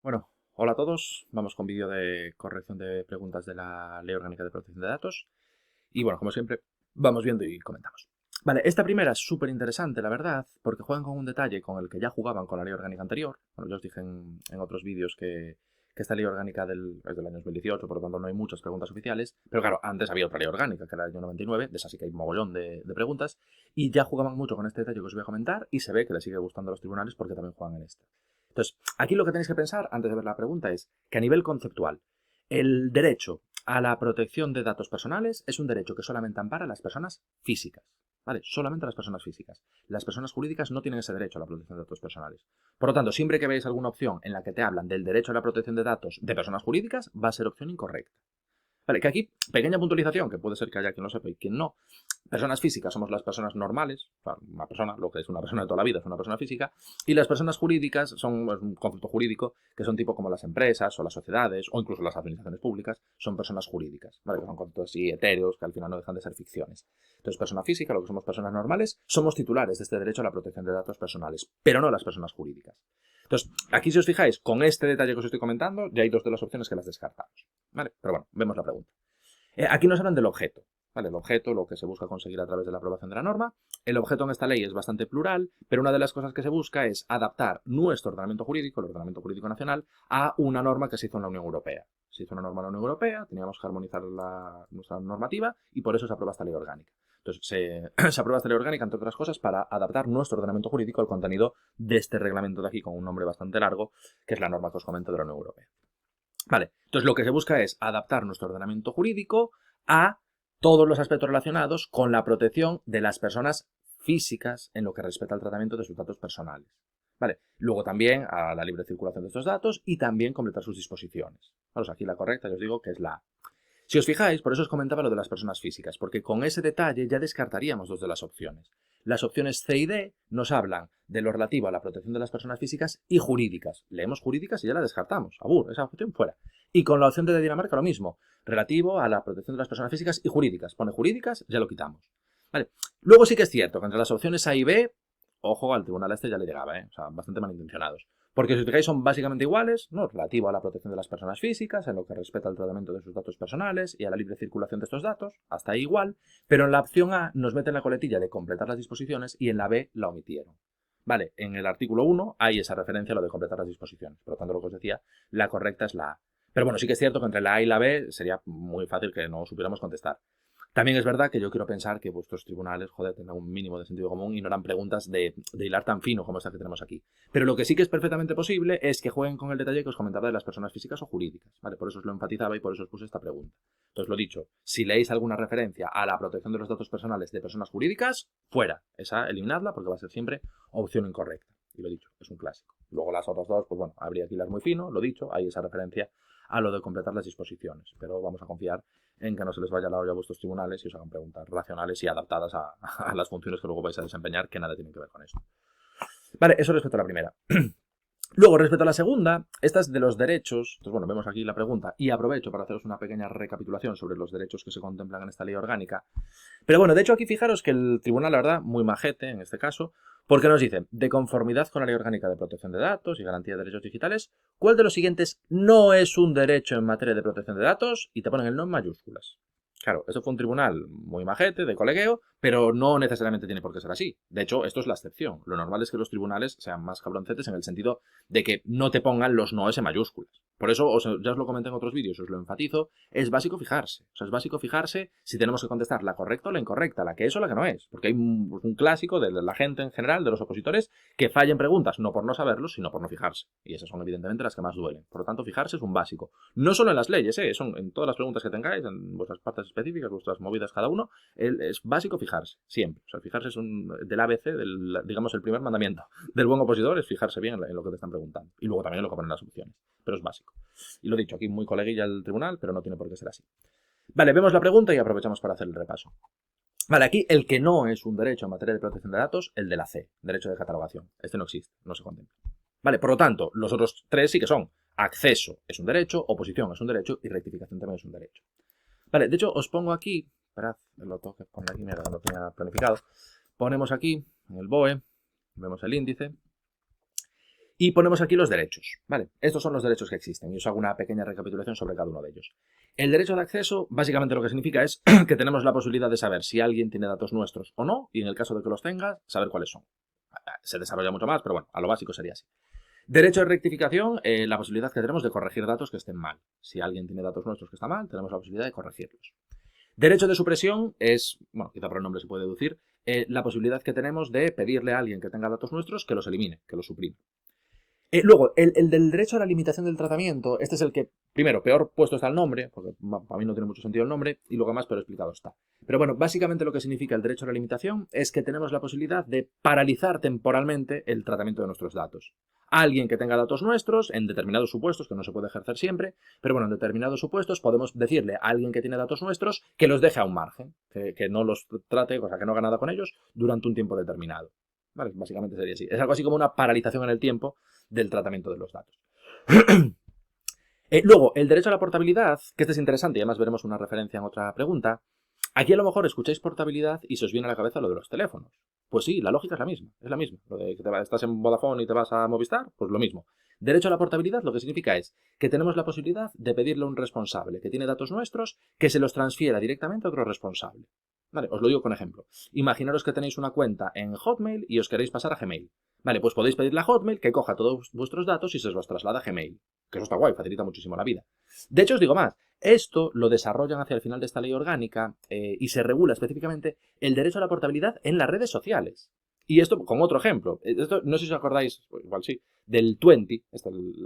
Bueno, hola a todos. Vamos con vídeo de corrección de preguntas de la Ley Orgánica de Protección de Datos. Y bueno, como siempre, vamos viendo y comentamos. Vale, esta primera es súper interesante, la verdad, porque juegan con un detalle con el que ya jugaban con la Ley Orgánica anterior. Bueno, yo os dije en otros vídeos que esta Ley Orgánica es del año 2018, por lo tanto no hay muchas preguntas oficiales. Pero claro, antes había otra Ley Orgánica, que era el año 99, de esa sí que hay un mogollón de preguntas. Y ya jugaban mucho con este detalle que os voy a comentar y se ve que les sigue gustando a los tribunales porque también juegan en esta. Entonces, aquí lo que tenéis que pensar antes de ver la pregunta es que a nivel conceptual, el derecho a la protección de datos personales es un derecho que solamente ampara a las personas físicas. ¿Vale? Solamente a las personas físicas. Las personas jurídicas no tienen ese derecho a la protección de datos personales. Por lo tanto, siempre que veáis alguna opción en la que te hablan del derecho a la protección de datos de personas jurídicas, va a ser opción incorrecta. Vale, que aquí, pequeña puntualización, que puede ser que haya quien lo sepa y quien no. Personas físicas somos las personas normales, o sea, una persona, lo que es una persona de toda la vida es una persona física, y las personas jurídicas son un concepto jurídico que son tipo como las empresas o las sociedades o incluso las administraciones públicas, son personas jurídicas, ¿vale? Que son conceptos así etéreos que al final no dejan de ser ficciones. Entonces, persona física, lo que somos personas normales, somos titulares de este derecho a la protección de datos personales, pero no las personas jurídicas. Entonces, aquí si os fijáis, con este detalle que os estoy comentando, ya hay dos de las opciones que las descartamos. ¿Vale? Pero bueno, vemos la pregunta. Aquí nos hablan del objeto. ¿Vale? El objeto, lo que se busca conseguir a través de la aprobación de la norma. El objeto en esta ley es bastante plural, pero una de las cosas que se busca es adaptar nuestro ordenamiento jurídico, el ordenamiento jurídico nacional, a una norma que se hizo en la Unión Europea. Se hizo una norma en la Unión Europea, teníamos que armonizar nuestra normativa y por eso se aprueba esta ley orgánica. Entonces, se aprueba esta ley orgánica, entre otras cosas, para adaptar nuestro ordenamiento jurídico al contenido de este reglamento de aquí, con un nombre bastante largo, que es la norma que os comento de la Unión Europea. Vale, entonces lo que se busca es adaptar nuestro ordenamiento jurídico a todos los aspectos relacionados con la protección de las personas físicas en lo que respecta al tratamiento de sus datos personales. Vale, luego también a la libre circulación de estos datos y también completar sus disposiciones. Vamos, aquí la correcta, ya os digo que es la A. Si os fijáis, por eso os comentaba lo de las personas físicas, porque con ese detalle ya descartaríamos dos de las opciones. Las opciones C y D nos hablan de lo relativo a la protección de las personas físicas y jurídicas. Leemos jurídicas y ya la descartamos. Abur, esa opción fuera. Y con la opción de Dinamarca lo mismo, relativo a la protección de las personas físicas y jurídicas. Pone jurídicas, ya lo quitamos. Vale. Luego sí que es cierto que entre las opciones A y B, ojo, al tribunal este ya le llegaba, o sea, bastante malintencionados. Porque si os fijáis son básicamente iguales, ¿no? Relativo a la protección de las personas físicas, en lo que respecta al tratamiento de sus datos personales y a la libre circulación de estos datos, hasta ahí igual, pero en la opción A nos meten la coletilla de completar las disposiciones y en la B la omitieron. Vale, en el artículo 1 hay esa referencia a lo de completar las disposiciones, por lo tanto lo que os decía, la correcta es la A. Pero bueno, sí que es cierto que entre la A y la B sería muy fácil que no supiéramos contestar. También es verdad que yo quiero pensar que vuestros tribunales, joder, tengan un mínimo de sentido común y no harán preguntas de hilar tan fino como esta que tenemos aquí. Pero lo que sí que es perfectamente posible es que jueguen con el detalle que os comentaba de las personas físicas o jurídicas, ¿vale? Por eso os lo enfatizaba y por eso os puse esta pregunta. Entonces, lo dicho, si leéis alguna referencia a la protección de los datos personales de personas jurídicas, fuera. Esa, eliminadla porque va a ser siempre opción incorrecta. Y lo dicho, es un clásico. Luego las otras dos, pues bueno, habría que hilar muy fino, lo dicho, hay esa referencia a lo de completar las disposiciones. Pero vamos a confiar en que no se les vaya la olla a vuestros tribunales y os hagan preguntas racionales y adaptadas a las funciones que luego vais a desempeñar, que nada tienen que ver con eso. Vale, eso respecto a la primera. Luego, respecto a la segunda, esta es de los derechos. Entonces, bueno, vemos aquí la pregunta y aprovecho para haceros una pequeña recapitulación sobre los derechos que se contemplan en esta ley orgánica. Pero bueno, de hecho aquí fijaros que el tribunal, la verdad, muy majete en este caso, porque nos dice, de conformidad con la ley orgánica de protección de datos y garantía de derechos digitales, ¿cuál de los siguientes no es un derecho en materia de protección de datos? Y te ponen el no en mayúsculas. Claro, esto fue un tribunal muy majete, de colegueo, pero no necesariamente tiene por qué ser así. De hecho, esto es la excepción. Lo normal es que los tribunales sean más cabroncetes en el sentido de que no te pongan los noes en mayúsculas. Por eso, ya os lo comenté en otros vídeos, os lo enfatizo, es básico fijarse. O sea, es básico fijarse si tenemos que contestar la correcta o la incorrecta, la que es o la que no es. Porque hay un clásico de la gente en general, de los opositores, que fallen preguntas, no por no saberlo, sino por no fijarse. Y esas son evidentemente las que más duelen. Por lo tanto, fijarse es un básico. No solo en las leyes, son en todas las preguntas que tengáis, en vuestras partes específicas, vuestras movidas cada uno, es básico fijarse, siempre. O sea, fijarse es del ABC, digamos, el primer mandamiento del buen opositor es fijarse bien en lo que te están preguntando. Y luego también en lo que ponen las opciones. Pero es básico. Y lo dicho, aquí muy coleguilla el tribunal, pero no tiene por qué ser así. Vale, vemos la pregunta y aprovechamos para hacer el repaso. Vale, aquí el que no es un derecho en materia de protección de datos, el de la C, derecho de catalogación. Este no existe, no se contempla. Vale, por lo tanto, los otros tres sí que son acceso es un derecho, oposición es un derecho y rectificación también es un derecho. Vale, de hecho os pongo aquí, esperad, lo tengo que poner aquí, mira, no lo tenía planificado. Ponemos aquí en el BOE, vemos el índice. Y ponemos aquí los derechos, ¿vale? Estos son los derechos que existen y os hago una pequeña recapitulación sobre cada uno de ellos. El derecho de acceso, básicamente lo que significa es que tenemos la posibilidad de saber si alguien tiene datos nuestros o no, y en el caso de que los tenga, saber cuáles son. Se desarrolla mucho más, pero bueno, a lo básico sería así. Derecho de rectificación, la posibilidad que tenemos de corregir datos que estén mal. Si alguien tiene datos nuestros que están mal, tenemos la posibilidad de corregirlos. Derecho de supresión es, bueno, quizá por el nombre se puede deducir, la posibilidad que tenemos de pedirle a alguien que tenga datos nuestros que los elimine, que los suprima. Luego, el del derecho a la limitación del tratamiento, este es el que, primero, peor puesto está el nombre, porque para mí no tiene mucho sentido el nombre, y luego más peor explicado está. Pero bueno, básicamente lo que significa el derecho a la limitación es que tenemos la posibilidad de paralizar temporalmente el tratamiento de nuestros datos. Alguien que tenga datos nuestros, en determinados supuestos, que no se puede ejercer siempre, pero bueno, en determinados supuestos podemos decirle a alguien que tiene datos nuestros que los deje a un margen, que no los trate, o sea, que no haga nada con ellos durante un tiempo determinado. ¿Vale? Básicamente sería así. Es algo así como una paralización en el tiempo del tratamiento de los datos. Luego, el derecho a la portabilidad, que este es interesante y además veremos una referencia en otra pregunta. Aquí a lo mejor escucháis portabilidad y se os viene a la cabeza lo de los teléfonos. Pues sí, la lógica es la misma, es la misma. Lo de que estás en Vodafone y te vas a Movistar, pues lo mismo. Derecho a la portabilidad lo que significa es que tenemos la posibilidad de pedirle a un responsable que tiene datos nuestros que se los transfiera directamente a otro responsable. Vale, os lo digo con ejemplo. Imaginaros que tenéis una cuenta en Hotmail y os queréis pasar a Gmail. Vale, pues podéis pedirle a Hotmail que coja todos vuestros datos y se los traslada a Gmail. Que eso está guay, facilita muchísimo la vida. De hecho, os digo más. Esto lo desarrollan hacia el final de esta ley orgánica y se regula específicamente el derecho a la portabilidad en las redes sociales. Y esto con otro ejemplo. Esto, no sé si os acordáis, igual sí, del Twenty,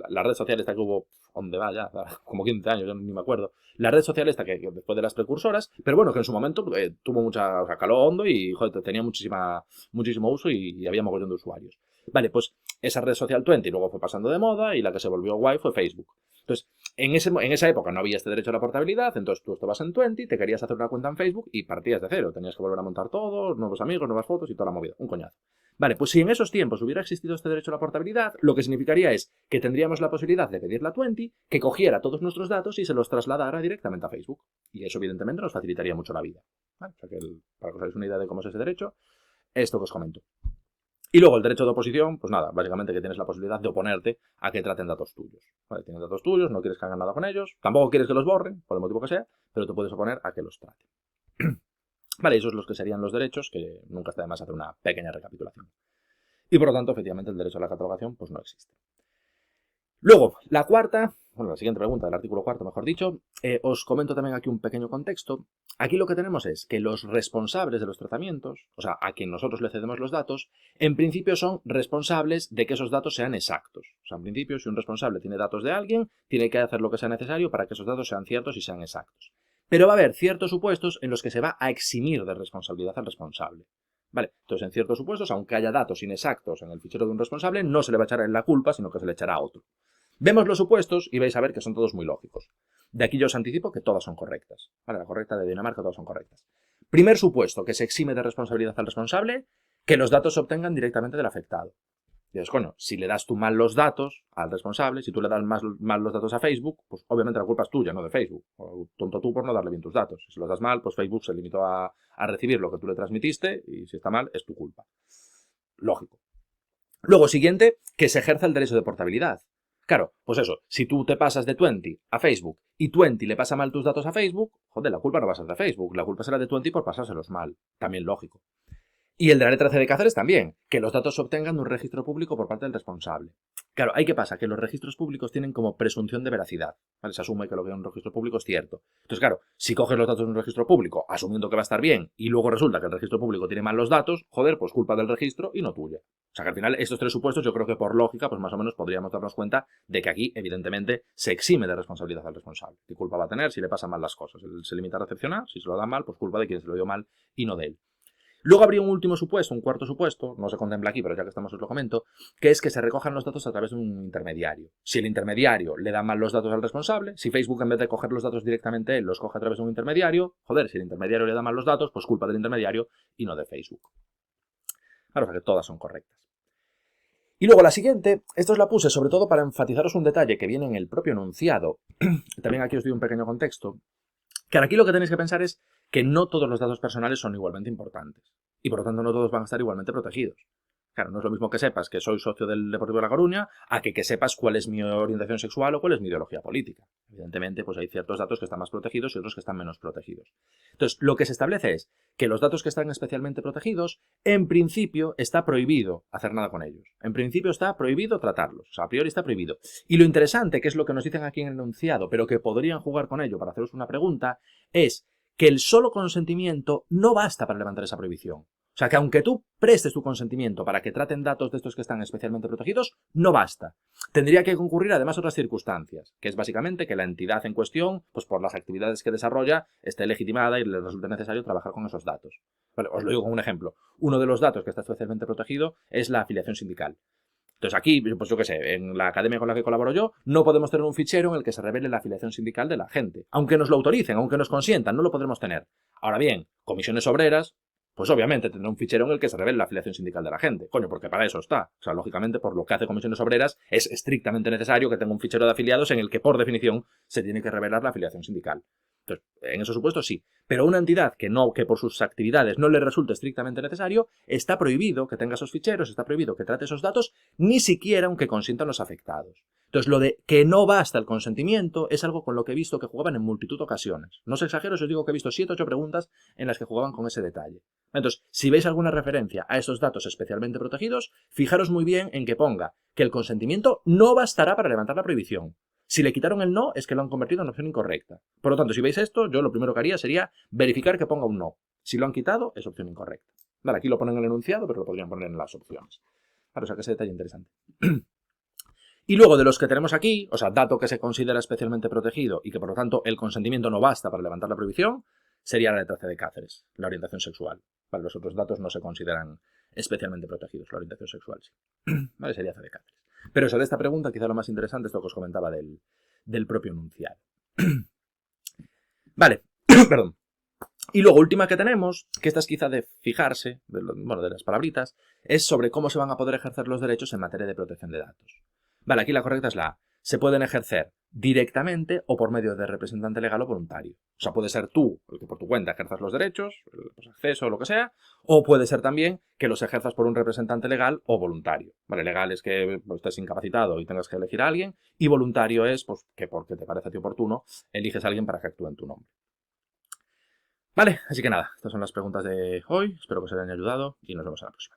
la red social esta que hubo, ¿dónde va ya? Como 15 años, yo ni me acuerdo. La red social esta que después de las precursoras, pero bueno, que en su momento tuvo mucha, o sea, caló hondo y joder, tenía muchísimo uso y había mogollón de usuarios. Vale, pues esa red social Twenty luego fue pasando de moda y la que se volvió guay fue Facebook. Entonces, en esa época no había este derecho a la portabilidad, entonces tú estabas en Twenty, te querías hacer una cuenta en Facebook y partías de cero. Tenías que volver a montar todo, nuevos amigos, nuevas fotos y toda la movida. Un coñazo. Vale, pues si en esos tiempos hubiera existido este derecho a la portabilidad, lo que significaría es que tendríamos la posibilidad de pedirle a Twenty que cogiera todos nuestros datos y se los trasladara directamente a Facebook. Y eso, evidentemente, nos facilitaría mucho la vida. ¿Vale? O sea que, para que os hagáis una idea de cómo es ese derecho, esto que os comento. Y luego el derecho de oposición, pues nada, básicamente que tienes la posibilidad de oponerte a que traten datos tuyos. ¿Vale? Tienes datos tuyos, no quieres que hagan nada con ellos, tampoco quieres que los borren, por el motivo que sea, pero te puedes oponer a que los traten. Vale, esos son los que serían los derechos, que nunca está de más hacer una pequeña recapitulación. Y por lo tanto, efectivamente, el derecho a la catalogación pues no existe. Luego, la siguiente pregunta del artículo 4, mejor dicho, os comento también aquí un pequeño contexto. Aquí lo que tenemos es que los responsables de los tratamientos, o sea, a quien nosotros le cedemos los datos, en principio son responsables de que esos datos sean exactos. O sea, en principio, si un responsable tiene datos de alguien, tiene que hacer lo que sea necesario para que esos datos sean ciertos y sean exactos. Pero va a haber ciertos supuestos en los que se va a eximir de responsabilidad al responsable. Vale, entonces en ciertos supuestos, aunque haya datos inexactos en el fichero de un responsable, no se le va a echar en la culpa, sino que se le echará a otro. Vemos los supuestos y vais a ver que son todos muy lógicos. De aquí yo os anticipo que todas son correctas. Vale, la correcta de Dinamarca, todas son correctas. Primer supuesto, que se exime de responsabilidad al responsable, que los datos se obtengan directamente del afectado. Y dices, coño, si le das tú mal los datos al responsable, si tú le das mal los datos a Facebook, pues obviamente la culpa es tuya, no de Facebook. O tonto tú por no darle bien tus datos. Si los das mal, pues Facebook se limitó a recibir lo que tú le transmitiste y si está mal, es tu culpa. Lógico. Luego, siguiente, que se ejerza el derecho de portabilidad. Claro, pues eso, si tú te pasas de Twenty a Facebook y Twenty le pasa mal tus datos a Facebook, joder, la culpa no va a ser de Facebook, la culpa será de Twenty por pasárselos mal. También lógico. Y el de la letra C de Cáceres también, que los datos se obtengan de un registro público por parte del responsable. Claro, ¿ahí qué pasa? Que los registros públicos tienen como presunción de veracidad. ¿Vale? Se asume que lo que hay en un registro público es cierto. Entonces, claro, si coges los datos de un registro público asumiendo que va a estar bien y luego resulta que el registro público tiene mal los datos, joder, pues culpa del registro y no tuya. O sea que al final estos tres supuestos yo creo que por lógica pues más o menos podríamos darnos cuenta de que aquí evidentemente se exime de responsabilidad al responsable. ¿Qué culpa va a tener si le pasan mal las cosas? Él se limita a recepcionar, si se lo da mal, pues culpa de quien se lo dio mal y no de él. Luego habría un último supuesto, un cuarto supuesto, no se contempla aquí, pero ya que estamos os lo comento, que es que se recojan los datos a través de un intermediario. Si el intermediario le da mal los datos al responsable, si Facebook en vez de coger los datos directamente él los coge a través de un intermediario, joder, si el intermediario le da mal los datos, pues culpa del intermediario y no de Facebook. Claro, o sea que todas son correctas. Y luego la siguiente, esto os la puse sobre todo para enfatizaros un detalle que viene en el propio enunciado. También aquí os doy un pequeño contexto. Que aquí lo que tenéis que pensar es que no todos los datos personales son igualmente importantes y por lo tanto no todos van a estar igualmente protegidos. Claro, no es lo mismo que sepas que soy socio del Deportivo de La Coruña a que sepas cuál es mi orientación sexual o cuál es mi ideología política. Evidentemente, pues hay ciertos datos que están más protegidos y otros que están menos protegidos. Entonces, lo que se establece es que los datos que están especialmente protegidos, en principio está prohibido hacer nada con ellos. En principio está prohibido tratarlos. O sea, a priori está prohibido. Y lo interesante, que es lo que nos dicen aquí en el enunciado, pero que podrían jugar con ello para haceros una pregunta, es que el solo consentimiento no basta para levantar esa prohibición. O sea, que aunque tú prestes tu consentimiento para que traten datos de estos que están especialmente protegidos, no basta. Tendría que concurrir además otras circunstancias, que es básicamente que la entidad en cuestión, pues por las actividades que desarrolla, esté legitimada y le resulte necesario trabajar con esos datos. Vale, os lo digo con un ejemplo. Uno de los datos que está especialmente protegido es la afiliación sindical. Entonces aquí, pues yo qué sé, en la academia con la que colaboro yo, no podemos tener un fichero en el que se revele la afiliación sindical de la gente. Aunque nos lo autoricen, aunque nos consientan, no lo podremos tener. Ahora bien, comisiones obreras, pues obviamente tendrá un fichero en el que se revele la afiliación sindical de la gente. Coño, porque para eso está. O sea, lógicamente, por lo que hace comisiones obreras, es estrictamente necesario que tenga un fichero de afiliados en el que, por definición, se tiene que revelar la afiliación sindical. Entonces, en esos supuestos sí. Pero una entidad que por sus actividades no le resulte estrictamente necesario, está prohibido que tenga esos ficheros, está prohibido que trate esos datos, ni siquiera aunque consientan los afectados. Entonces, lo de que no basta el consentimiento es algo con lo que he visto que jugaban en multitud de ocasiones. No os exagero si os digo que he visto 7 o 8 preguntas en las que jugaban con ese detalle. Entonces, si veis alguna referencia a estos datos especialmente protegidos, fijaros muy bien en que ponga que el consentimiento no bastará para levantar la prohibición. Si le quitaron el no, es que lo han convertido en opción incorrecta. Por lo tanto, si veis esto, yo lo primero que haría sería verificar que ponga un no. Si lo han quitado, es opción incorrecta. Vale, aquí lo ponen en el enunciado, pero lo podrían poner en las opciones. Vale, o sea que ese detalle interesante. Y luego de los que tenemos aquí, o sea, dato que se considera especialmente protegido y que por lo tanto el consentimiento no basta para levantar la prohibición, sería la letra C de Cáceres, la orientación sexual. Vale, los otros datos no se consideran especialmente protegidos, la orientación sexual sí. Vale, sería C de Cáceres. Pero eso de esta pregunta, quizá lo más interesante es lo que os comentaba del propio enunciado. Vale, perdón. Y luego, última que tenemos, que esta es quizá de fijarse, de las palabritas, es sobre cómo se van a poder ejercer los derechos en materia de protección de datos. Vale, aquí la correcta es la A. Se pueden ejercer directamente o por medio de representante legal o voluntario. O sea, puede ser tú, el que por tu cuenta ejerzas los derechos, pues acceso o lo que sea, o puede ser también que los ejerzas por un representante legal o voluntario. Vale, legal es que pues, estés incapacitado y tengas que elegir a alguien, y voluntario es pues, que porque te parece a ti oportuno, eliges a alguien para que actúe en tu nombre. Vale, así que nada, estas son las preguntas de hoy, espero que os hayan ayudado y nos vemos en la próxima.